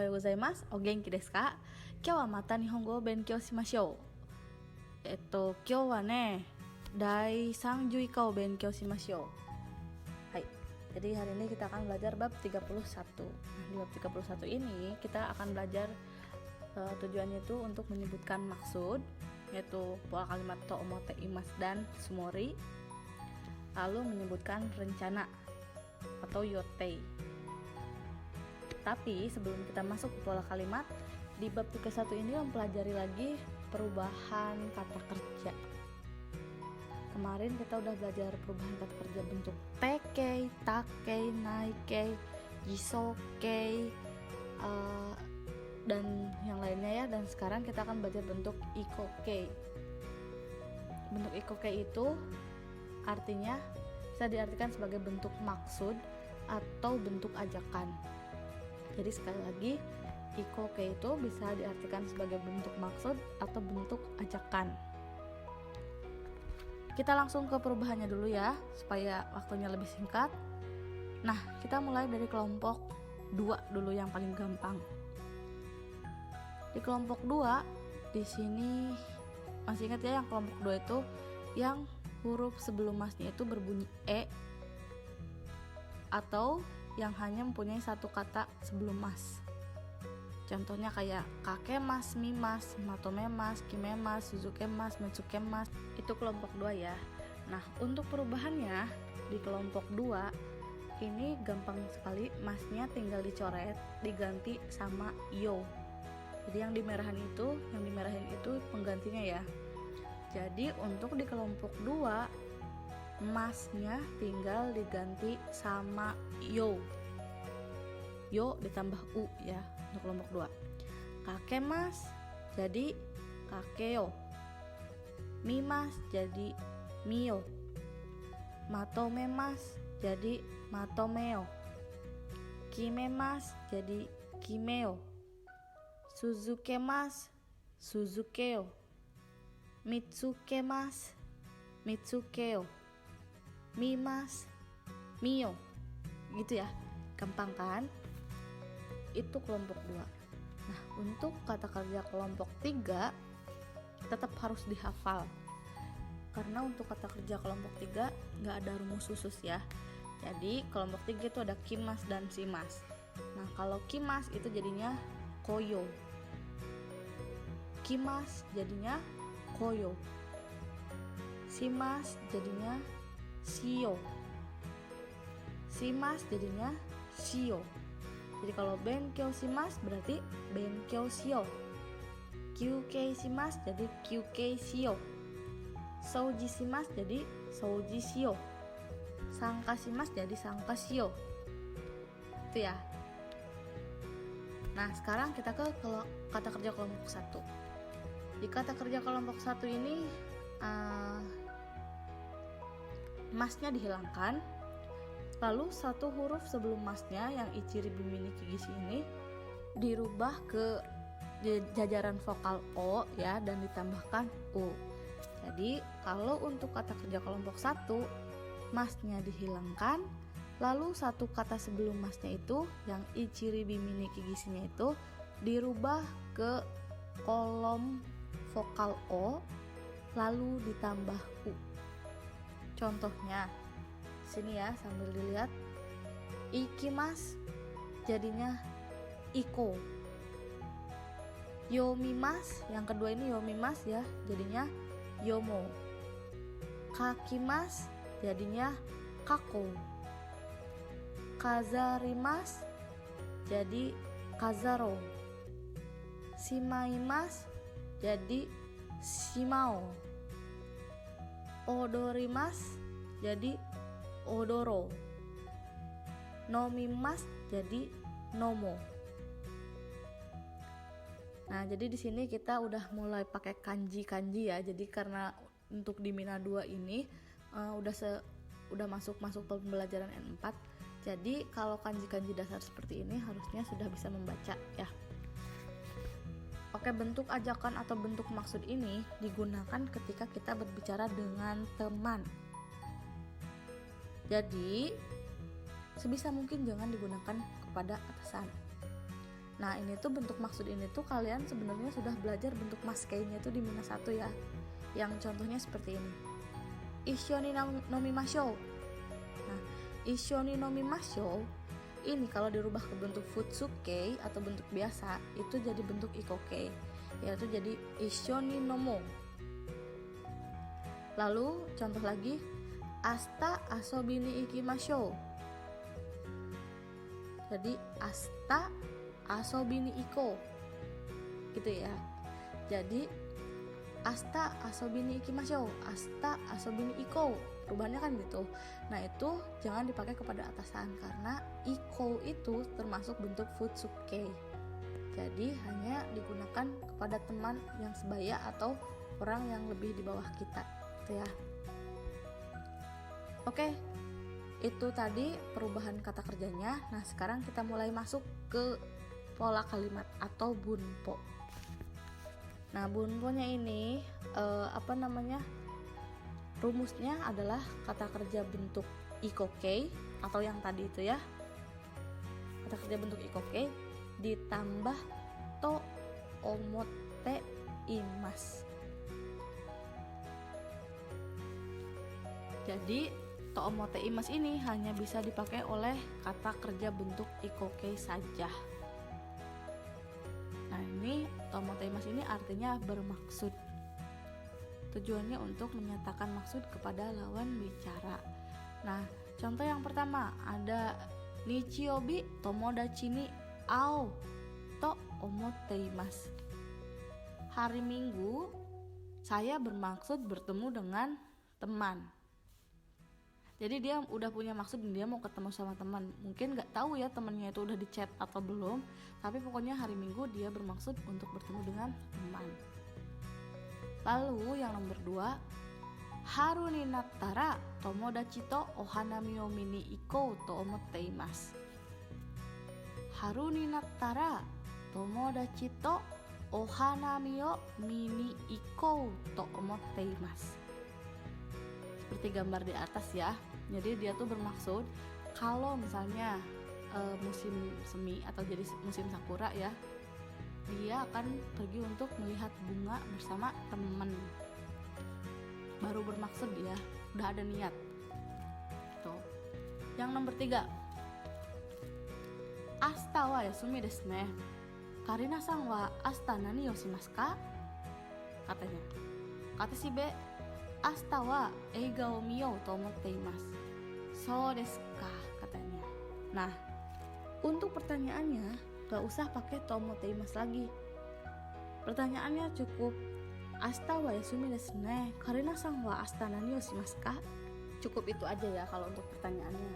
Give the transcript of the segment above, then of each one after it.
ようございます。お元気ですか？今日はまた日本語を勉強しましょう。今日はね、第3課を勉強しましょう。Hai. Jadi hari ini kita akan belajar bab 31. Nah, di bab 31 ini kita akan belajar tujuannya itu untuk menyebutkan maksud, yaitu pola kalimat to, omote, imas, dan sumori. Lalu menyebutkan rencana atau yotei. Tapi sebelum kita masuk ke pola kalimat, di bab 31 ini mempelajari lagi perubahan kata kerja. Kemarin kita udah belajar perubahan kata kerja bentuk tekei, takei, naikei, jisokei, dan yang lainnya ya. Dan sekarang kita akan belajar bentuk ikokei. Bentuk ikokei itu artinya bisa diartikan sebagai bentuk maksud atau bentuk ajakan. Jadi sekali lagi, ikokei itu bisa diartikan sebagai bentuk maksud atau bentuk ajakan. Kita langsung ke perubahannya dulu ya, supaya waktunya lebih singkat. Nah, kita mulai dari kelompok 2 dulu yang paling gampang. Di kelompok 2, di sini masih ingat ya, yang kelompok 2 itu yang huruf sebelum masnya itu berbunyi e, atau yang hanya mempunyai satu kata sebelum mas. Contohnya kayak kakemas, mimas, matomemas, kimemas, suzukemas, metsukemas. Itu kelompok 2 ya. Nah, untuk perubahannya di kelompok 2 ini gampang sekali, masnya tinggal dicoret, diganti sama yo. Jadi yang dimerahin itu penggantinya ya. Jadi untuk di kelompok 2 masnya tinggal diganti sama yo. Yo ditambah u ya untuk kelompok 2. Kakemas jadi kakeo. Mimas jadi mio. Matomemas jadi matomeo. Kimemas jadi kimeo. Suzukemas suzukeo. Mitsukemas mitsukeo. Mimas mio. Gitu ya. Gampang kan? Itu kelompok 2. Nah, untuk kata kerja kelompok 3 tetap harus dihafal. Karena untuk kata kerja kelompok 3 nggak ada rumus khusus ya. Jadi kelompok 3 itu ada kimas dan simas. Nah, kalau kimas itu jadinya koyo. Kimas jadinya koyo. Simas jadinya shio. Simas jadinya shio. Jadi kalau benkyou shimasu berarti benkyou shio. Kyukei shimasu jadi kyukei shio. Souji shimasu jadi souji shio. Sangka shimasu jadi sangka shio. Itu ya. Nah, sekarang kita ke kata kerja kelompok 1. Di kata kerja kelompok 1 ini masnya dihilangkan. Lalu satu huruf sebelum masnya yang ichiri bimi ni kigisi ini dirubah ke jajaran vokal o ya, dan ditambahkan u. Jadi kalau untuk kata kerja kelompok 1 masnya dihilangkan, lalu satu kata sebelum masnya itu yang ichiri bimi ni kigisinya itu dirubah ke kolom vokal o lalu ditambah u. Contohnya sini ya, sambil dilihat. Ikimas jadinya iko. Yomimas, yang kedua ini yomimas ya, jadinya yomo. Kakimas jadinya kako. Kazarimas jadi kazaro. Shimaimas jadi shimao. Odorimas jadi odoro. Nomimas jadi nomo. Nah, jadi di sini kita udah mulai pakai kanji-kanji ya. Jadi karena untuk di Mina 2 ini udah masuk pembelajaran N4. Jadi kalau kanji-kanji dasar seperti ini harusnya sudah bisa membaca ya. Oke, bentuk ajakan atau bentuk maksud ini digunakan ketika kita berbicara dengan teman. Jadi sebisa mungkin jangan digunakan kepada atasan. Nah ini tuh bentuk maksud ini tuh kalian sebenarnya sudah belajar bentuk maskeinya tuh di minus 1 ya. Yang contohnya seperti ini. Ishoni nomimashou. Nah, ishoni nomimashou ini kalau dirubah ke bentuk futsukei atau bentuk biasa itu jadi bentuk ikokei, yaitu jadi ishoni nomo. Lalu contoh lagi, asta asobi ni ikimashou. Jadi asta asobi ni iko. Gitu ya. Jadi asta asobi ni ikimashou, asta asobi ni iko. Perubahannya kan gitu. Nah itu jangan dipakai kepada atasan karena iko itu termasuk bentuk futsukei. Jadi hanya digunakan kepada teman yang sebaya atau orang yang lebih di bawah kita, gitu ya. Oke, itu tadi perubahan kata kerjanya. Nah sekarang kita mulai masuk ke pola kalimat atau bunpo. Nah bunponya ini rumusnya adalah kata kerja bentuk ikokei atau yang tadi itu ya, kata kerja bentuk ikokei ditambah to omote imas. Jadi to omote imas ini hanya bisa dipakai oleh kata kerja bentuk ikokei saja. Nah ini to omote imas ini artinya bermaksud. Tujuannya untuk menyatakan maksud kepada lawan bicara. Nah, contoh yang pertama ada Nichiobi tomodachi ni ao to omoteimasu. Hari Minggu saya bermaksud bertemu dengan teman. Jadi dia udah punya maksud, dia mau ketemu sama teman. Mungkin nggak tahu ya temannya itu udah di chat atau belum, tapi pokoknya hari Minggu dia bermaksud untuk bertemu dengan teman. Lalu yang nomor 2, haru ni nattara tomodachi to ohanami o mini ikou to omotteimasu. Haru ni nattara tomodachi to ohanami o mini ikou to omotteimasu. Seperti gambar di atas ya. Jadi dia tuh bermaksud kalau misalnya musim semi atau jadi musim sakura ya, dia akan pergi untuk melihat bunga bersama teman. Baru bermaksud dia, udah ada niat. Tuh. Yang nomor 3, asta wa yasumi desu ne. Karina-san wa asta nani o shimasu ka? Katanya. Kata si B, asta wa eiga o miyou to omotte imasu. So desu ka? Katanya. Nah, untuk pertanyaannya gak usah pakai to omotte imasu lagi. Pertanyaannya cukup asta wa yasumi desu ne. Karina-san wa asta nani o shimasu ka? Cukup itu aja ya kalau untuk pertanyaannya.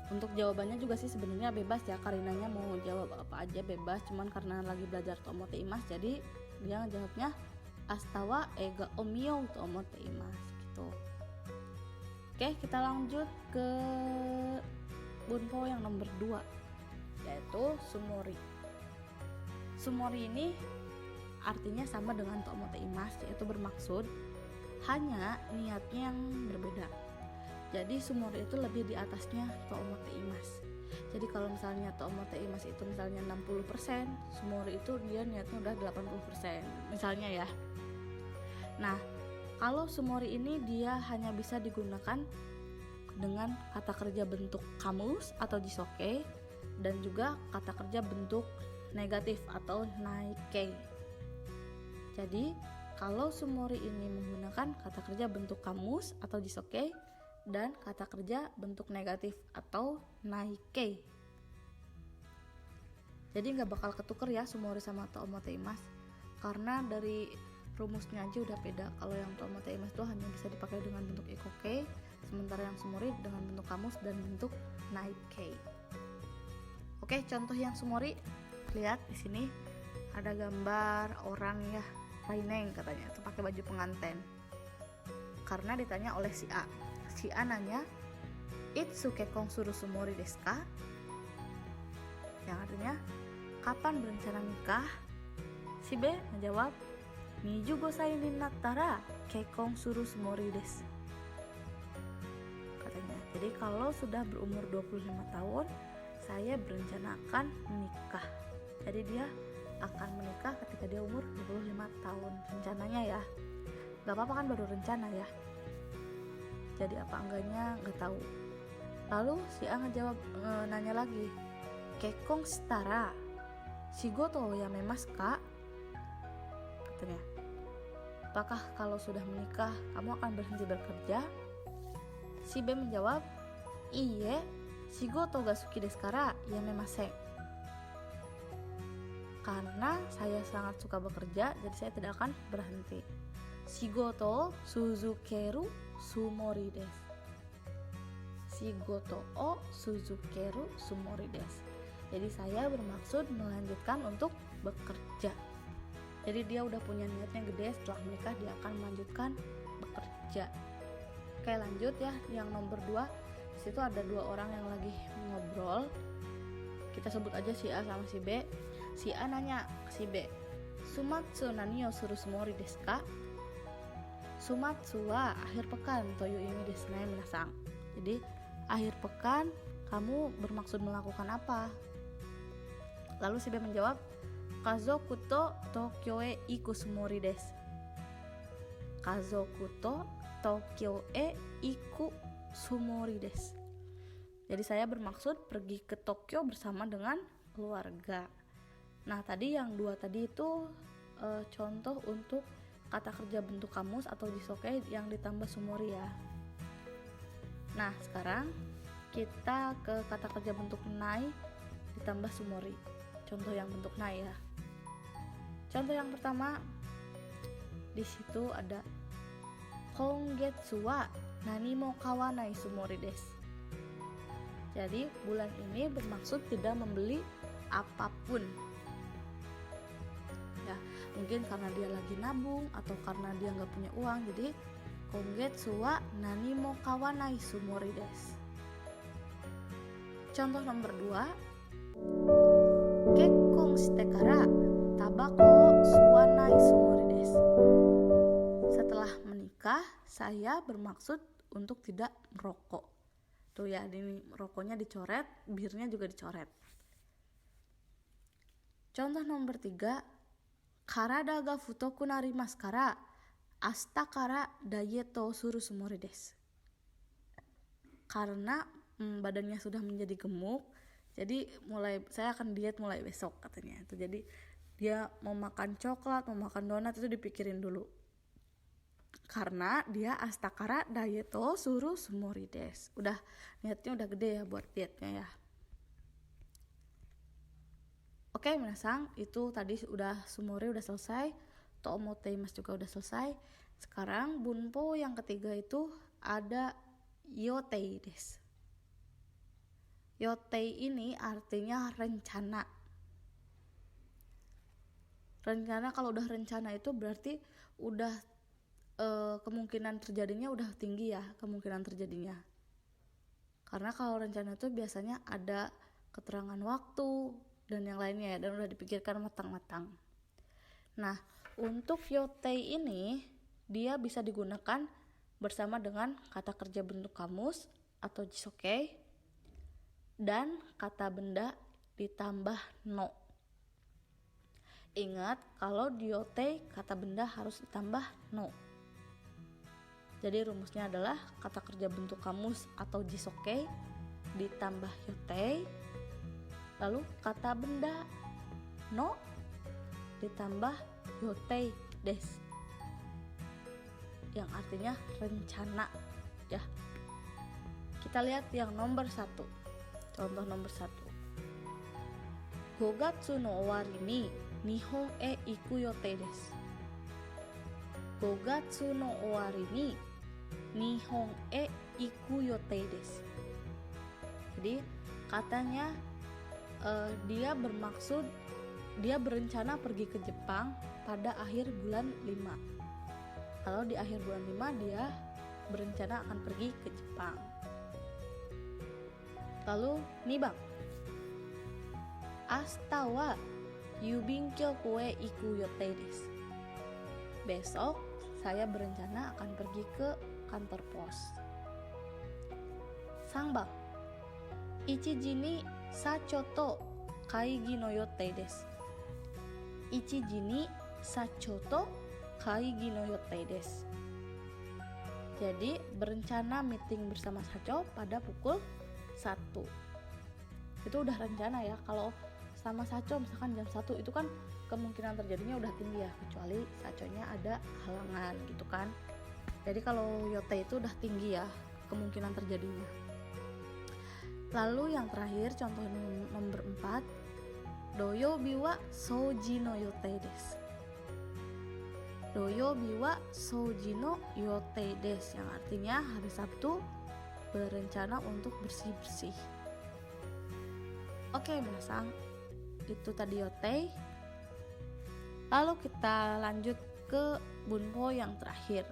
Untuk jawabannya juga sih sebenarnya bebas ya, Karinanya mau jawab apa aja bebas, cuman karena lagi belajar to omotte imasu jadi dia jawabnya asta wa eiga o miyou to omotte imasu gitu. Oke, kita lanjut ke bunpo yang nomor 2, yaitu sumori. Sumori ini artinya sama dengan to omotte imasu, yaitu bermaksud, hanya niatnya yang berbeda. Jadi sumori itu lebih di atasnya to omotte imasu. Jadi kalau misalnya to omotte imasu itu misalnya 60%, sumori itu dia niatnya udah 80%. Misalnya ya. Nah, kalau sumori ini dia hanya bisa digunakan dengan kata kerja bentuk kamus atau jisokei dan juga kata kerja bentuk negatif atau naikei. Jadi kalau sumori ini menggunakan kata kerja bentuk kamus atau jisokei dan kata kerja bentuk negatif atau naikei. Jadi nggak bakal ketuker ya sumori sama to omotte imasu, karena dari rumusnya aja udah beda. Kalau yang to omotte imasu itu hanya bisa dipakai dengan bentuk ikokei, sementara yang sumori dengan bentuk kamus dan bentuk naikei. Oke, contoh yang sumori, lihat di sini ada gambar orang ya, raineng katanya, itu pakai baju pengantin. Karena ditanya oleh si A. Si A nanya, "Itsu kekkon suru sumori desu ka?" Yang artinya, kapan berencana nikah? Si B menjawab, 25 歳になったら結婚するつもりです. Katanya, jadi kalau sudah berumur 25 tahun, saya berencana akan menikah. Jadi dia akan menikah ketika dia umur 25 tahun rencananya ya. Gak apa-apa kan, baru rencana ya. Jadi apa enggaknya gak tahu. Lalu si A ngejawab, nanya lagi, Kekong setara Shigoto ya memas kak, katanya. Apakah kalau sudah menikah kamu akan berhenti bekerja? Si B menjawab, iye, shigoto ga suki desu kara yamemasen. Karena saya sangat suka bekerja, jadi saya tidak akan berhenti. Shigoto suzukeru sumori desu. Shigoto o suzukeru sumori desu. Jadi saya bermaksud melanjutkan untuk bekerja. Jadi dia udah punya niatnya gede, setelah menikah dia akan melanjutkan bekerja. Oke, lanjut ya, yang nomor 2. Situ ada 2 orang yang lagi ngobrol. Kita sebut aja si A sama si B. Si A nanya ke si B, Sumatsu nani o suru sumori desu ka? Sumatsu wa akhir pekan toyu imi desu ne minasang. Jadi akhir pekan kamu bermaksud melakukan apa? Lalu si B menjawab, Kazoku to Tokyo e iku sumori desu. Kazoku to Tokyo e iku sumori desu. Jadi saya bermaksud pergi ke Tokyo bersama dengan keluarga. Nah, tadi yang 2 tadi itu contoh untuk kata kerja bentuk kamus atau jisoke yang ditambah sumori ya. Nah, sekarang kita ke kata kerja bentuk nai ditambah sumori. Contoh yang bentuk nai ya. Contoh yang pertama, di situ ada Kongetsu wa nani mo kawanai sumori desu. Jadi bulan ini bermaksud tidak membeli apapun. Ya, mungkin karena dia lagi nabung atau karena dia nggak punya uang. Jadi Kongetsu wa nani mo kawanai sumori desu. Contoh nomor 2, Kekkon shite kara tabako suwanai sumori desu. Setelah menikah, saya bermaksud untuk tidak merokok. Tuh ya, ini rokoknya dicoret, birnya juga dicoret. Contoh nomor 3, Karada ga futoku narimasu kara asta kara daieto suru sumori desu. Karena badannya sudah menjadi gemuk, jadi saya akan diet mulai besok katanya. Itu jadi dia mau makan coklat, mau makan donat itu dipikirin dulu. Karena dia astakara daieto suru sumori desu. Udah niatnya udah gede ya buat dietnya ya. Oke, minasang, itu tadi udah sumori udah selesai, toomoteimasu juga udah selesai. Sekarang bunpo yang ketiga itu ada yotei desu. Yotei ini artinya rencana. Rencana, kalau udah rencana itu berarti udah kemungkinan terjadinya udah tinggi ya, kemungkinan terjadinya. Karena kalau rencana itu biasanya ada keterangan waktu dan yang lainnya ya, dan udah dipikirkan matang-matang. Nah, untuk yotei ini dia bisa digunakan bersama dengan kata kerja bentuk kamus atau jisoke dan kata benda ditambah no. Ingat, kalau di yotei kata benda harus ditambah no. Jadi rumusnya adalah kata kerja bentuk kamus atau jisoke ditambah yotei, lalu kata benda no ditambah yotei desu, yang artinya rencana ya. Kita lihat yang nomor 1. Contoh nomor 1. Gogatsu no owari ni Nihon e iku yotei desu. Gogatsu no owari ni Nihon e iku yotei desu. Jadi katanya dia bermaksud, dia berencana pergi ke Jepang pada akhir bulan 5. Kalau di akhir bulan 5 dia berencana akan pergi ke Jepang. Lalu nibang, Asta wa yubinkyoku e iku yotei desu. Besok saya berencana akan pergi ke kantor pos. Sangbang, ichiji ni sacho to kaigi no yotei desu. Ichiji ni sacho to kaigi no yotei desu. Jadi berencana meeting bersama Sacho pada pukul 1. Itu udah rencana ya. Kalau sama Sacho misalkan jam 1 itu kan kemungkinan terjadinya udah tinggi ya, kecuali Sachonya ada halangan gitu kan. Jadi kalau yotei itu udah tinggi ya kemungkinan terjadinya. Lalu yang terakhir contoh nomor 4, doyobi wa souji no yotei desu. Doyobi wa souji no yotei desu, yang artinya hari Sabtu berencana untuk bersih-bersih. Oke, minasang, itu tadi yotei. Lalu kita lanjut ke bunpo yang terakhir.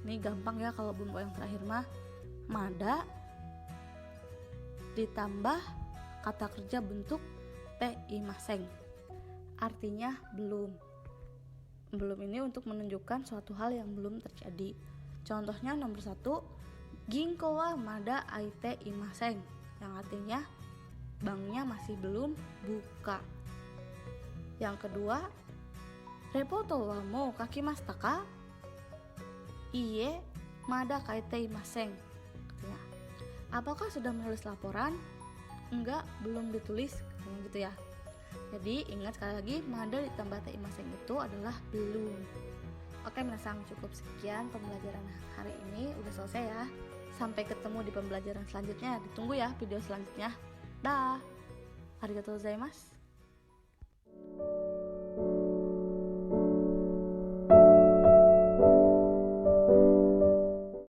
Ini gampang ya kalau bunpo yang terakhir mah mada ditambah kata kerja bentuk te imaseng. Artinya belum. Belum ini untuk menunjukkan suatu hal yang belum terjadi. Contohnya nomor 1, ginko wa mada aite imaseng, yang artinya banknya masih belum buka. Yang kedua, repoto wa mou kakimashita ka? Iye, mada kaite imaseng. Artinya, apakah sudah menulis laporan? Enggak, belum ditulis, gitu ya. Jadi ingat sekali lagi, mada ditambah te imaseng itu adalah belum. Oke, minasang, cukup sekian pembelajaran hari ini, udah selesai ya. Sampai ketemu di pembelajaran selanjutnya. Ditunggu ya video selanjutnya. Dah. Arigatou gozaimasu.